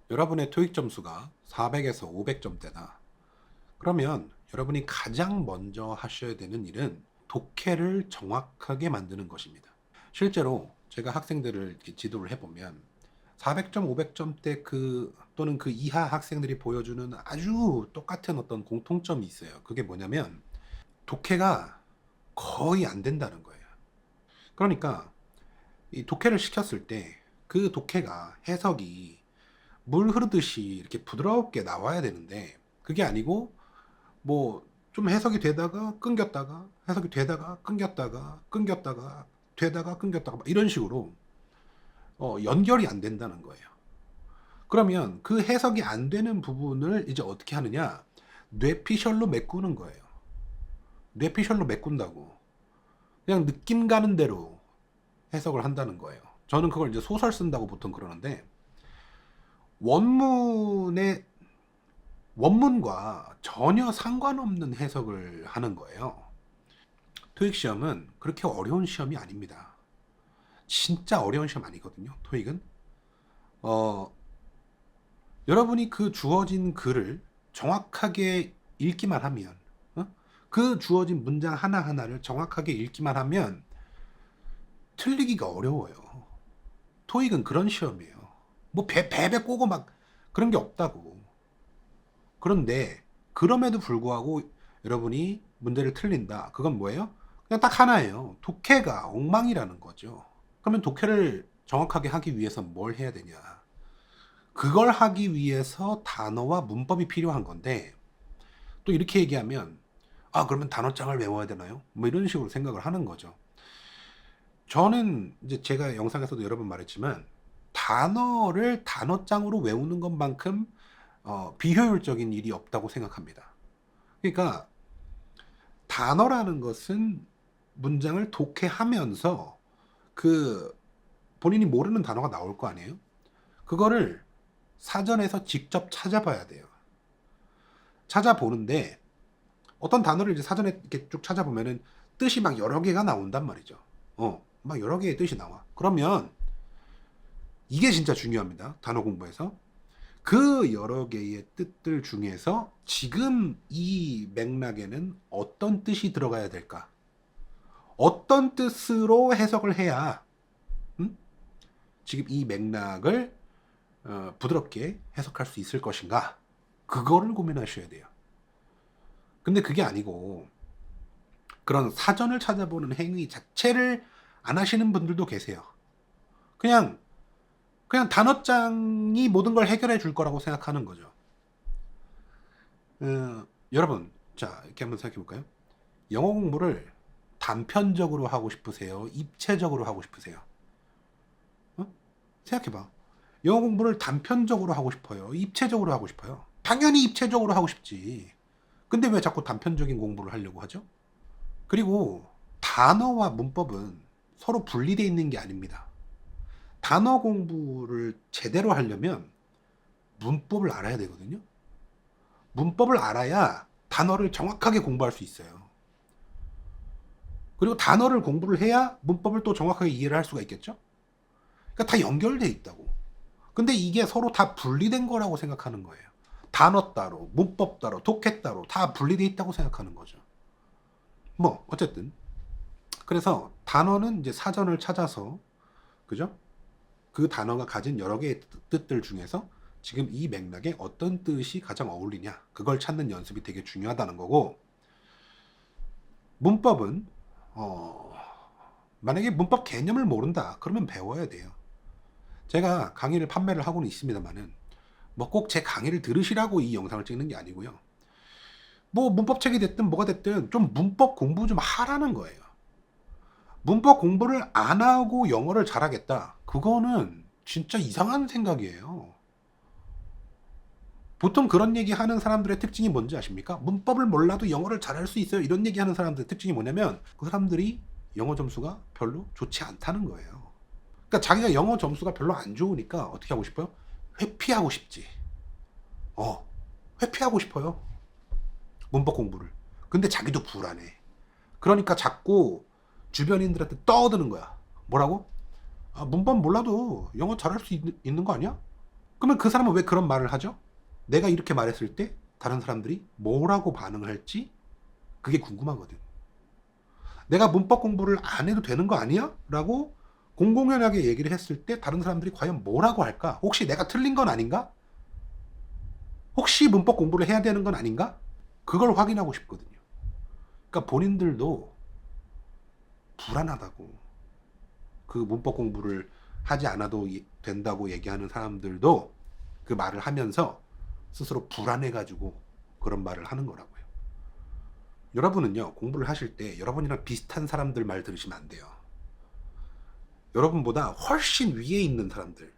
여러분의 토익 점수가 400에서 500점대다. 그러면 여러분이 가장 먼저 하셔야 되는 일은 독해를 정확하게 만드는 것입니다. 실제로 제가 학생들을 이렇게 지도를 해보면 400점, 500점대 또는 그 이하 학생들이 보여주는 아주 똑같은 어떤 공통점이 있어요. 그게 뭐냐면 독해가 거의 안 된다는 거예요. 그러니까 이 독해를 시켰을 때 그 독해가 해석이 물 흐르듯이 이렇게 부드럽게 나와야 되는데 그게 아니고 뭐 좀 해석이 되다가 끊겼다가 해석이 되다가 끊겼다가 끊겼다가 되다가 끊겼다가 막 이런 식으로 연결이 안 된다는 거예요. 그러면 그 해석이 안 되는 부분을 이제 어떻게 하느냐? 뇌피셜로 메꾸는 거예요. 뇌피셜로 메꾼다고. 그냥 느낌 가는 대로 해석을 한다는 거예요. 저는 그걸 이제 소설 쓴다고 보통 그러는데 원문의 원문과 전혀 상관없는 해석을 하는 거예요. 토익 시험은 그렇게 어려운 시험이 아닙니다. 진짜 어려운 시험 아니거든요. 토익은 어, 여러분이 그 주어진 글을 정확하게 읽기만 하면 그 주어진 문장 하나하나를 정확하게 읽기만 하면 틀리기가 어려워요. 토익은 그런 시험이에요. 뭐 배배 꼬고 막 그런 게 없다고. 그런데 그럼에도 불구하고 여러분이 문제를 틀린다. 그건 뭐예요? 그냥 딱 하나예요. 독해가 엉망이라는 거죠. 그러면 독해를 정확하게 하기 위해서 뭘 해야 되냐? 그걸 하기 위해서 단어와 문법이 필요한 건데 또 이렇게 얘기하면 그러면 단어장을 외워야 되나요? 뭐 이런 식으로 생각을 하는 거죠. 저는 이제 제가 영상에서도 여러 번 말했지만 단어를 단어장으로 외우는 것만큼 비효율적인 일이 없다고 생각합니다. 그러니까 단어라는 것은 문장을 독해하면서 그 본인이 모르는 단어가 나올 거 아니에요? 그거를 사전에서 직접 찾아봐야 돼요. 찾아보는데 어떤 단어를 이제 사전에 이렇게 쭉 찾아보면은 뜻이 막 여러 개가 나온단 말이죠. 막 여러 개의 뜻이 나와. 그러면 이게 진짜 중요합니다. 단어 공부에서. 그 여러 개의 뜻들 중에서 지금 이 맥락에는 어떤 뜻이 들어가야 될까? 어떤 뜻으로 해석을 해야 지금 이 맥락을 부드럽게 해석할 수 있을 것인가? 그거를 고민하셔야 돼요. 근데 그게 아니고 그런 사전을 찾아보는 행위 자체를 안 하시는 분들도 계세요. 그냥 단어장이 모든 걸 해결해 줄 거라고 생각하는 거죠. 여러분, 자, 이렇게 한번 생각해 볼까요? 영어 공부를 단편적으로 하고 싶으세요? 입체적으로 하고 싶으세요? 생각해봐. 영어 공부를 단편적으로 하고 싶어요? 입체적으로 하고 싶어요? 당연히 입체적으로 하고 싶지. 근데 왜 자꾸 단편적인 공부를 하려고 하죠? 그리고 단어와 문법은 서로 분리되어 있는 게 아닙니다. 단어 공부를 제대로 하려면 문법을 알아야 되거든요. 문법을 알아야 단어를 정확하게 공부할 수 있어요. 그리고 단어를 공부를 해야 문법을 또 정확하게 이해를 할 수가 있겠죠? 그러니까 다 연결돼 있다고. 근데 이게 서로 다 분리된 거라고 생각하는 거예요. 단어 따로, 문법 따로, 독해 따로 다 분리돼 있다고 생각하는 거죠. 뭐 어쨌든 그래서 단어는 이제 사전을 찾아서 그죠? 그 단어가 가진 여러 개의 뜻들 중에서 지금 이 맥락에 어떤 뜻이 가장 어울리냐 그걸 찾는 연습이 되게 중요하다는 거고 문법은 만약에 문법 개념을 모른다 그러면 배워야 돼요. 제가 강의를 판매를 하고는 있습니다만은 뭐 꼭 제 강의를 들으시라고 이 영상을 찍는 게 아니고요. 뭐 문법책이 됐든 뭐가 됐든 좀 문법 공부 좀 하라는 거예요. 문법 공부를 안 하고 영어를 잘하겠다. 그거는 진짜 이상한 생각이에요. 보통 그런 얘기 하는 사람들의 특징이 뭔지 아십니까? 문법을 몰라도 영어를 잘할 수 있어요. 이런 얘기 하는 사람들의 특징이 뭐냐면 그 사람들이 영어 점수가 별로 좋지 않다는 거예요. 그러니까 자기가 영어 점수가 별로 안 좋으니까 어떻게 하고 싶어요? 회피하고 싶지. 회피하고 싶어요. 문법 공부를. 근데 자기도 불안해. 그러니까 자꾸 주변인들한테 떠드는 거야. 뭐라고? 문법 몰라도 영어 잘할 수 있는 거 아니야? 그러면 그 사람은 왜 그런 말을 하죠? 내가 이렇게 말했을 때 다른 사람들이 뭐라고 반응을 할지 그게 궁금하거든. 내가 문법 공부를 안 해도 되는 거 아니야? 라고 공공연하게 얘기를 했을 때 다른 사람들이 과연 뭐라고 할까? 혹시 내가 틀린 건 아닌가? 혹시 문법 공부를 해야 되는 건 아닌가? 그걸 확인하고 싶거든요. 그러니까 본인들도 불안하다고. 그 문법 공부를 하지 않아도 된다고 얘기하는 사람들도 그 말을 하면서 스스로 불안해가지고 그런 말을 하는 거라고요. 여러분은요, 공부를 하실 때 여러분이랑 비슷한 사람들 말 들으시면 안 돼요. 여러분보다 훨씬 위에 있는 사람들의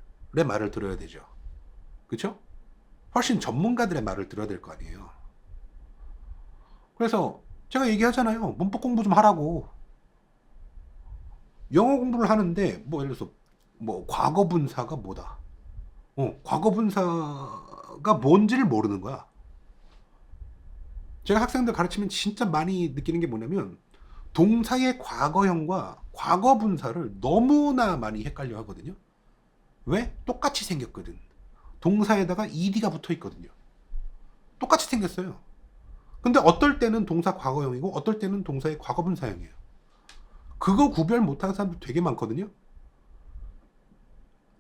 말을 들어야 되죠. 그쵸? 훨씬 전문가들의 말을 들어야 될 거 아니에요. 그래서 제가 얘기하잖아요. 문법 공부 좀 하라고. 영어 공부를 하는데 뭐 예를 들어서 뭐 과거 분사가 뭐다. 과거 분사가 뭔지를 모르는 거야. 제가 학생들 가르치면 진짜 많이 느끼는 게 뭐냐면 동사의 과거형과 과거 분사를 너무나 많이 헷갈려 하거든요. 왜? 똑같이 생겼거든. 동사에다가 ed가 붙어 있거든요. 똑같이 생겼어요. 근데 어떨 때는 동사 과거형이고 어떨 때는 동사의 과거 분사형이에요. 그거 구별 못하는 사람들 되게 많거든요.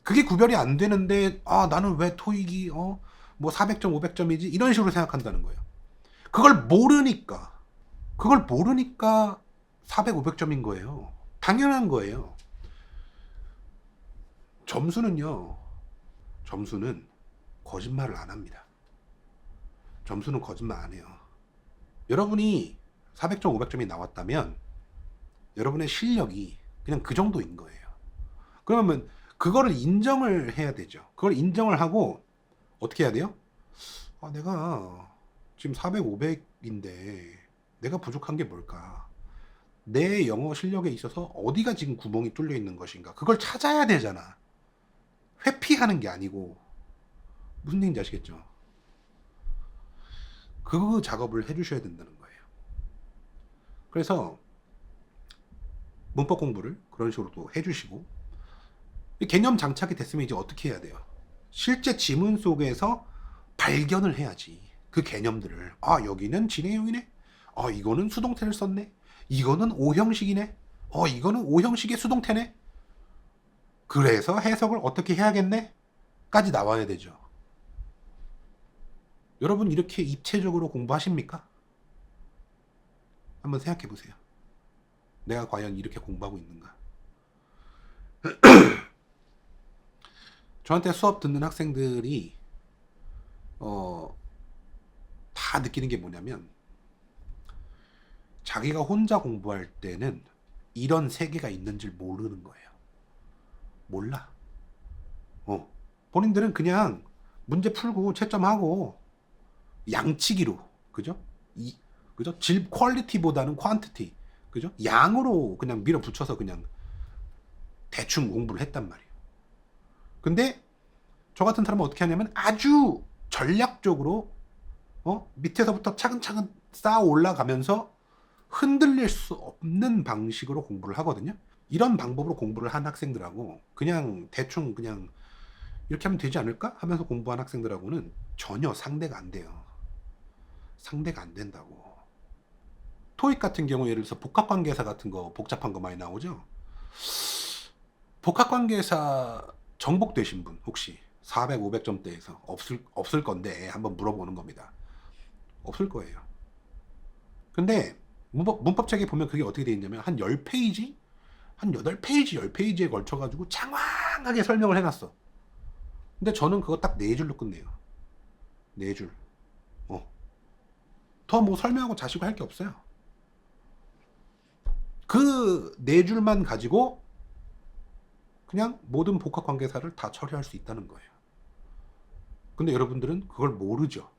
그게 구별이 안 되는데 나는 왜 토익이 뭐 400점 500점이지 이런 식으로 생각한다는 거예요. 그걸 모르니까 400 500점인 거예요. 당연한 거예요. 점수는 거짓말을 안 합니다. 점수는 거짓말 안 해요. 여러분이 400점 500점이 나왔다면 여러분의 실력이 그냥 그 정도인 거예요. 그러면 그거를 인정을 해야 되죠. 그걸 인정을 하고 어떻게 해야 돼요? 내가 지금 400, 500인데 내가 부족한 게 뭘까? 내 영어 실력에 있어서 어디가 지금 구멍이 뚫려 있는 것인가? 그걸 찾아야 되잖아. 회피하는 게 아니고. 무슨 얘기인지 아시겠죠? 그 작업을 해주셔야 된다는 거예요. 그래서 문법 공부를 그런 식으로 또 해주시고 개념 장착이 됐으면 이제 어떻게 해야 돼요? 실제 지문 속에서 발견을 해야지. 그 개념들을. 여기는 진해용이네. 이거는 수동태를 썼네. 이거는 오형식이네. 이거는 오형식의 수동태네. 그래서 해석을 어떻게 해야겠네? 까지 나와야 되죠. 여러분 이렇게 입체적으로 공부하십니까? 한번 생각해 보세요. 내가 과연 이렇게 공부하고 있는가? 저한테 수업 듣는 학생들이 다 느끼는 게 뭐냐면 자기가 혼자 공부할 때는 이런 세계가 있는 줄 모르는 거예요. 몰라. 본인들은 그냥 문제 풀고 채점하고 양치기로, 그죠? 그죠? 퀄리티보다는 퀀티티, 그죠? 양으로 그냥 밀어붙여서 그냥 대충 공부를 했단 말이에요. 근데 저 같은 사람은 어떻게 하냐면 아주 전략적으로 밑에서부터 차근차근 쌓아 올라가면서 흔들릴 수 없는 방식으로 공부를 하거든요. 이런 방법으로 공부를 한 학생들하고 그냥 대충 그냥 이렇게 하면 되지 않을까 하면서 공부한 학생들하고는 전혀 상대가 안 돼요. 상대가 안 된다고. 토익 같은 경우 예를 들어서 복합관계사 같은 거 복잡한 거 많이 나오죠. 복합관계사 정복되신 분 혹시 400, 500점대에서 없을 건데 한번 물어보는 겁니다. 없을 거예요. 근데 문법책에 보면 그게 어떻게 되어 있냐면 한 10페이지? 한 8페이지, 10페이지에 걸쳐가지고 장황하게 설명을 해놨어. 근데 저는 그거 딱 4줄로 끝내요. 4줄. 더 뭐 설명하고 자시고 할 게 없어요. 그 4줄만 가지고 그냥 모든 복합관계사를 다 처리할 수 있다는 거예요. 근데 여러분들은 그걸 모르죠.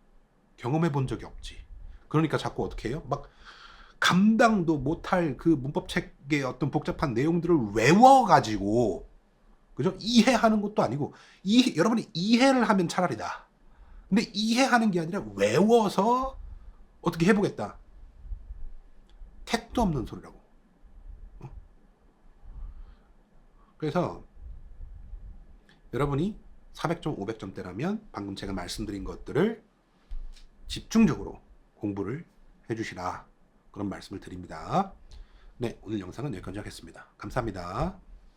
경험해 본 적이 없지. 그러니까 자꾸 어떻게 해요? 막 감당도 못할 그 문법책의 어떤 복잡한 내용들을 외워가지고, 그죠? 이해하는 것도 아니고, 여러분이 이해를 하면 차라리 나. 근데 이해하는 게 아니라 외워서 어떻게 해보겠다. 택도 없는 소리라고. 그래서 여러분이 400점, 500점대라면 방금 제가 말씀드린 것들을 집중적으로 공부를 해주시라. 그런 말씀을 드립니다. 네, 오늘 영상은 여기까지 하겠습니다. 감사합니다.